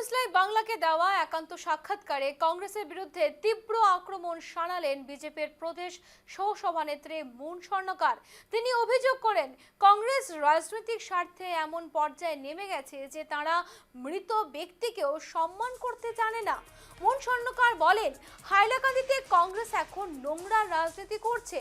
News live বাংলাকে দেওয়া একান্ত সাক্ষাৎকারে কংগ্রেসের বিরুদ্ধে তীব্র আক্রমণ শানালেন বিজেপির প্রদেশ সহসভানেত্রী মুন স্বর্ণকার। তিনি অভিযোগ করেন, কংগ্রেস রাজনৈতিক স্বার্থে এমন পর্যায়ে নেমে গেছে যে তারা মৃত ব্যক্তিকেও সম্মান করতে জানে না। মুন স্বর্ণকার বলেন, হাইলাকান্দিতে কংগ্রেস এখন নোংরা রাজনীতি করছে।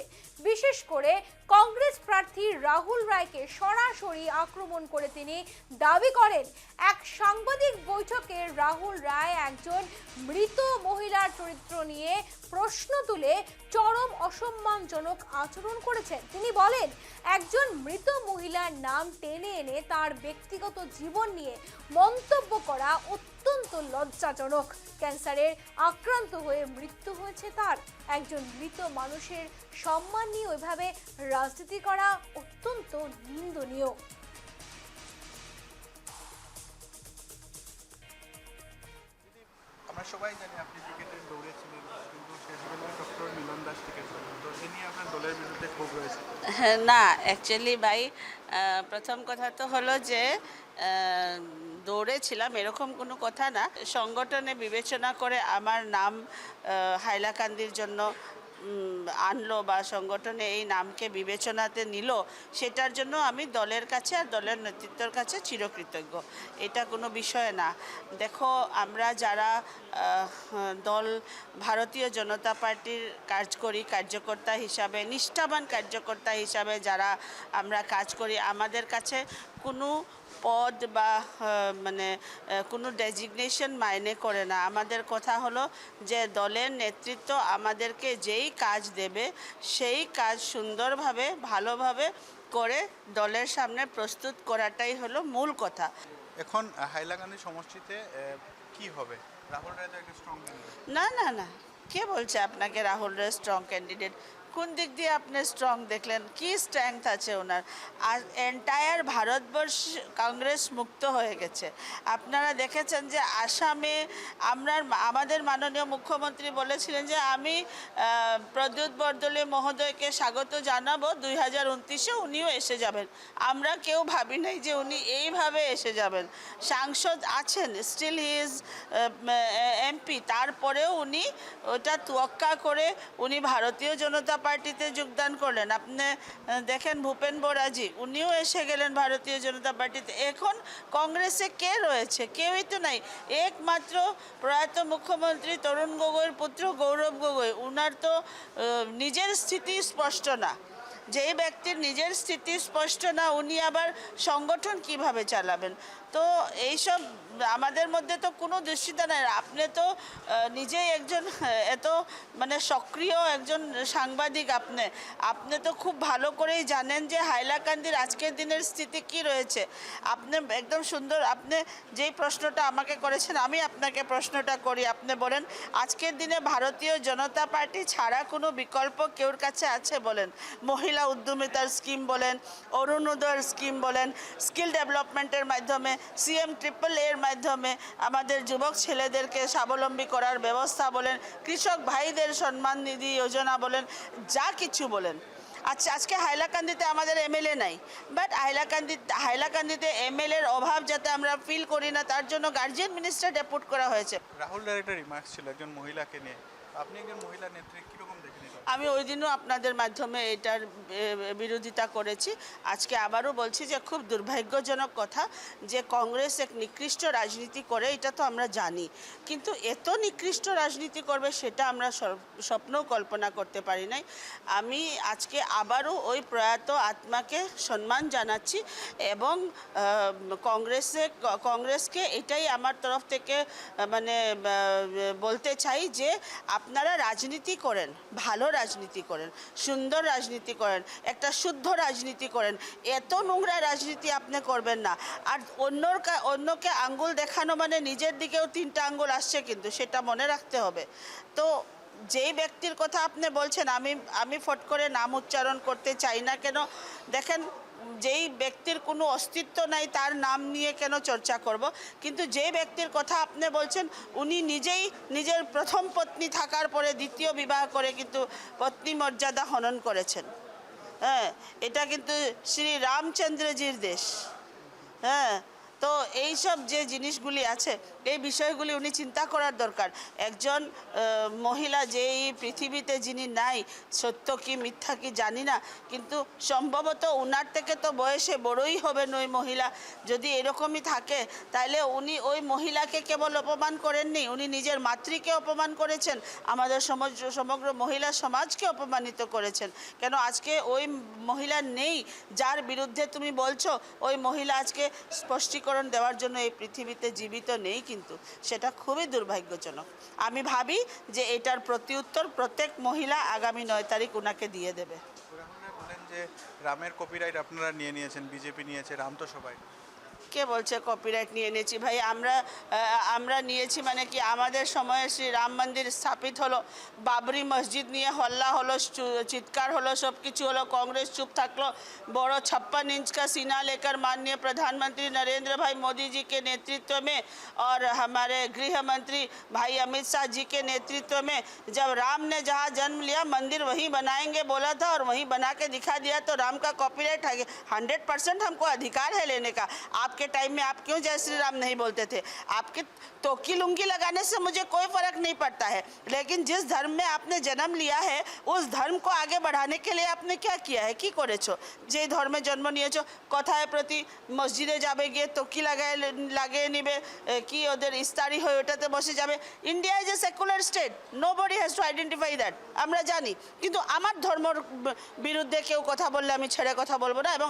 বিশেষ করে কংগ্রেস প্রার্থী রাহুল রায়কে সরাসরি আক্রমণ করে তিনি দাবি করেন, এক সাংবাদিক বৈঠকে রাহুল রায় একজন মৃত মহিলার চরিত্র নিয়ে প্রশ্ন তুলে চরম অসম্মানজনক আচরণ করেছেন। তিনি বলেন, একজন মৃত মহিলার নাম টেনে এনে তার ব্যক্তিগত জীবন নিয়ে মন্তব্য করা অত্যন্ত লজ্জাজনক। ক্যান্সারের আক্রান্ত হয়ে মৃত্যু হয়েছে তার। একজন মৃত মানুষের সম্মান নিয়ে ওইভাবে রাজনীতি করা অত্যন্ত নিন্দনীয়। আমরা সবাই জানি আপনি ক্রিকেটের দৌড়েছিলেন, কিন্তু শেষ বেলায় ডক্টর মিলন দাস টিকিট পেলেন, তো এ নিয়ে আপনার দলের বিরুদ্ধে ক্ষোভ রয়েছে? না, অ্যাকচুয়ালি ভাই, প্রথম কথা তো হলো যে দৌড়েছিলাম এরকম কোনো কথা না। সংগঠনে বিবেচনা করে আমার নাম হাইলাকান্দির জন্য আনলো বা সংগঠনে এই নামকে বিবেচনাতে নিল, সেটার জন্য আমি দলের কাছে আর দলের নেতৃত্বের কাছে চিরকৃতজ্ঞ। এটা কোনো বিষয় না। দেখো, আমরা যারা দল ভারতীয় জনতা পার্টির কাজ করি, কার্যকর্তা হিসাবে, নিষ্ঠাবান কার্যকর্তা হিসাবে যারা আমরা কাজ করি, আমাদের কাছে কোনো পদ বা কোনো ডেজিগনেশন মাইনে করে না। আমাদের কথা হলো যে দলের নেতৃত্ব আমাদেরকে যেই কাজ দেবে সেই কাজ সুন্দরভাবে ভালোভাবে করে দলের সামনে প্রস্তুত করাটাই হলো মূল কথা। এখন হাইলাকান্দি সমষ্টিতে কি হবে? রাহুল রায় তো একটা স্ট্রং ক্যান্ডিডেট। না না না, কে বলছে আপনাকে রাহুল রায় স্ট্রং ক্যান্ডিডেট? কোন দিক দিয়ে আপনি স্ট্রং দেখলেন? কি স্ট্রেংথ আছে ওনার? আর এন্টায়ার ভারতবর্ষ কংগ্রেস মুক্ত হয়ে গেছে। আপনারা দেখেছেন যে আসামে আমাদের মাননীয় মুখ্যমন্ত্রী বলেছিলেন যে আমি প্রদ্যুৎ বরদলৈ মহোদয়কে স্বাগত জানাবো 2029-এ, উনিও এসে যাবেন। আমরা কেউ ভাবি নাই যে উনি এইভাবে এসে যাবেন। সাংসদ আছেন, স্টিল হি ইজ এমপি, তারপরেও উনি ওটা তোয়াক্কা করে উনি ভারতীয় জনতা পার্টিতে যোগদান করলেন। আপনি দেখেন ভূপেন বোরাজি, উনিও এসে গেলেন ভারতীয় জনতা পার্টিতে। এখন কংগ্রেসে কে রয়েছে? কেউই তো নাই। একমাত্র প্রয়াত মুখ্যমন্ত্রী তরুণ গগৈর পুত্র গৌরব গগৈ, উনার তো নিজের স্থিতি স্পষ্ট না। যেই ব্যক্তির নিজের স্থিতি স্পষ্ট না, উনি আবার সংগঠন কিভাবে চালাবেন? তো এইসব আমাদের মধ্যে তো কোনো দুশ্চিন্তা নেই। আপনি তো নিজেই একজন এত সক্রিয় একজন সাংবাদিক। আপনি তো খুব ভালো করেই জানেন যে হাইলাকান্দির আজকের দিনের স্থিতি কি রয়েছে। আপনি একদম সুন্দর, আপনি যেই প্রশ্নটা আমাকে করেছেন আমি আপনাকে প্রশ্নটা করি। আপনি বলেন, আজকের দিনে ভারতীয় জনতা পার্টি ছাড়া কোনো বিকল্প কেউর কাছে আছে বলেন? মহিলা উদ্যমিতার স্কিম বলেন, অরুণোদয়ের স্কিম বলেন, স্কিল ডেভেলপমেন্টের মাধ্যমে, CM EEE এর মাধ্যমে আমাদের যুবক ছেলেদেরকে স্বাবলম্বী করার ব্যবস্থা বলেন, কৃষক ভাইদের সম্মান নিধি যোজনা বলেন, যা কিছু বলেন। আচ্ছা, আজকে হাইলাকান্দিতে আমাদের MLA নাই, বাট হাইলাকান্দিতে MLA-র অভাব যাতে আমরা ফিল করি না, তার জন্য গার্জিয়ান মিনিস্টার ডেপুট করা হয়েছে। রাহুল রায়ের একটা রিমার্কস ছিল একজন মহিলাকে নিয়ে। আপনি একজন মহিলা নেত্রী, কীরকম দেখেন? আমি ওই দিনও আপনাদের মাধ্যমে এটার বিরোধিতা করেছি। আজকে আবারও বলছি যে খুব দুর্ভাগ্যজনক কথা যে কংগ্রেস এক নিকৃষ্ট রাজনীতি করে, এটা তো আমরা জানি, কিন্তু এত নিকৃষ্ট রাজনীতি করবে সেটা আমরা স্বপ্নও কল্পনা করতে পারি নাই। আমি আজকে আবারও ওই প্রয়াত আত্মাকে সম্মান জানাচ্ছি এবং কংগ্রেসকে এটাই আমার তরফ থেকে বলতে চাই যে আপনারা রাজনীতি করেন, ভালো রাজনীতি করেন, সুন্দর রাজনীতি করেন, একটা শুদ্ধ রাজনীতি করেন। এত নোংরা রাজনীতি আপনি করবেন না। আর অন্যকে আঙ্গুল দেখানো মানে নিজের দিকেও 3টা আঙ্গুল আসছে, কিন্তু সেটা মনে রাখতে হবে। তো যেই ব্যক্তির কথা আপনি বলছেন, আমি ফট করে নাম উচ্চারণ করতে চাই না। কেন? দেখেন, যেই ব্যক্তির কোনো অস্তিত্ব নাই তার নাম নিয়ে কেন চর্চা করব? কিন্তু যে ব্যক্তির কথা আপনি বলছেন, উনি নিজেই নিজের প্রথম পত্নী থাকার পরে দ্বিতীয় বিবাহ করে কিন্তু পত্নী মর্যাদা হনন করেছেন। হ্যাঁ, এটা কিন্তু শ্রী রামচন্দ্রজির দেশ। হ্যাঁ, তো এই সব যে জিনিসগুলি আছে এই বিষয়গুলি উনি চিন্তা করার দরকার। একজন মহিলা যে এই পৃথিবীতে যিনি নাই, সত্য কি মিথ্যা কি জানি না, কিন্তু সম্ভবত উনার থেকে তো বয়সে বড়ই হবেন ওই মহিলা। যদি এরকমই থাকে তাহলে উনি ওই মহিলাকে কেবল অপমান করেননি, উনি নিজের মাতৃকে অপমান করেছেন, আমাদের সমগ্র মহিলা সমাজকে অপমানিত করেছেন। কেন আজকে ওই মহিলা নেই যার বিরুদ্ধে তুমি বলছো, ওই মহিলা আজকে স্পষ্টীকরণ দেওয়ার জন্য এই পৃথিবীতে জীবিত নেই, কিন্তু সেটা খুবই দুর্ভাগ্যজনক। আমি ভাবি যে এটার প্রত্যুত্তর প্রত্যেক মহিলা আগামী 9 তারিখ ওনাকে দিয়ে দেবে। রাহুল বলেন যে রামের কপিরাইট আপনারা নিয়ে নিয়েছেন, বিজেপি নিয়েছে, রাম তো সবাই। কে বলছে কপিরাইট নিয়ে নিয়েছি? ভাই আমরা নিয়েছি মানে কি, আমাদের সময়ে শ্রী রাম মন্দির স্থাপিত হলো, বাবরি মসজিদ নিয়ে হল্লা হলো, চিৎকার হলো, सब কিছু হলো, कांग्रेस चुप থাকলো। বড় 56 इंच का सीना लेकर माननीय प्रधानमंत्री नरेंद्र भाई मोदी जी के नेतृत्व में और हमारे गृह मंत्री भाई अमित शाह जी के नेतृत्व में जब राम ने जहाँ जन्म लिया मंदिर वहीं बनाएंगे बोला था और वहीं बना के दिखा दिया, तो राम का कॉपीराइट 100% हमको अधिकार है लेने का। आपके टाइम में आप क्यों जय श्री राम नहीं बोलते थे? आपके टोकी लुंगी लगाने से मुझे कोई फर्क नहीं पड़ता है, लेकिन जिस धर्म में आपने जन्म लिया है उस धर्म को आगे बढ़ाने के लिए आपने क्या किया है, কি করেছো? যে ধর্মে জন্ম নিয়েছো কথায় প্রতি মসজিদে যাবে গিয়ে টকি লাগিয়ে নিবে, কি ওদের ইস্তারি হয়ে ওটাতে বসে যাবে। India is a secular state, nobody has to identify that, আমরা জানি। কিন্তু আমার ধর্মর বিরুদ্ধে কেউ কথা বললে আমি ছেড়ে কথা বলবো না, এবং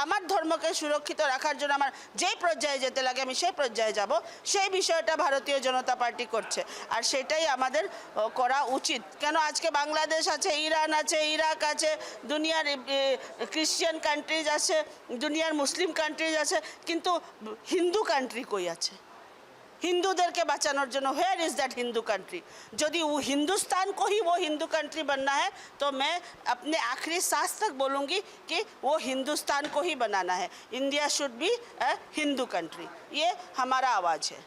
আমার ধর্মকে সুরক্ষিত রাখার জন্য আমার যেই পর্যায়ে যেতে লাগে আমি সেই পর্যায়ে যাব। সেই বিষয়টা ভারতীয় জনতা পার্টি করছে, আর সেটাই আমাদের করা উচিত। কেন আজকে বাংলাদেশ আছে, ইরান আছে, ইরাক আছে, দুনিয়ার খ্রিশ্চান কান্ট্রিজ আছে, দুনিয়ার মুসলিম কান্ট্রিজ আছে, কিন্তু হিন্দু কান্ট্রি কই আছে? हिंदूদেরকে বাঁচানোর জন্য where is that Hindu country? यदि वो हिंदुस्तान को ही वो हिंदू कंट्री बनना है तो मैं अपने आखिरी सांस तक बोलूँगी कि वो हिंदुस्तान को ही बनाना है। India should be a Hindu country, ये हमारा आवाज़ है।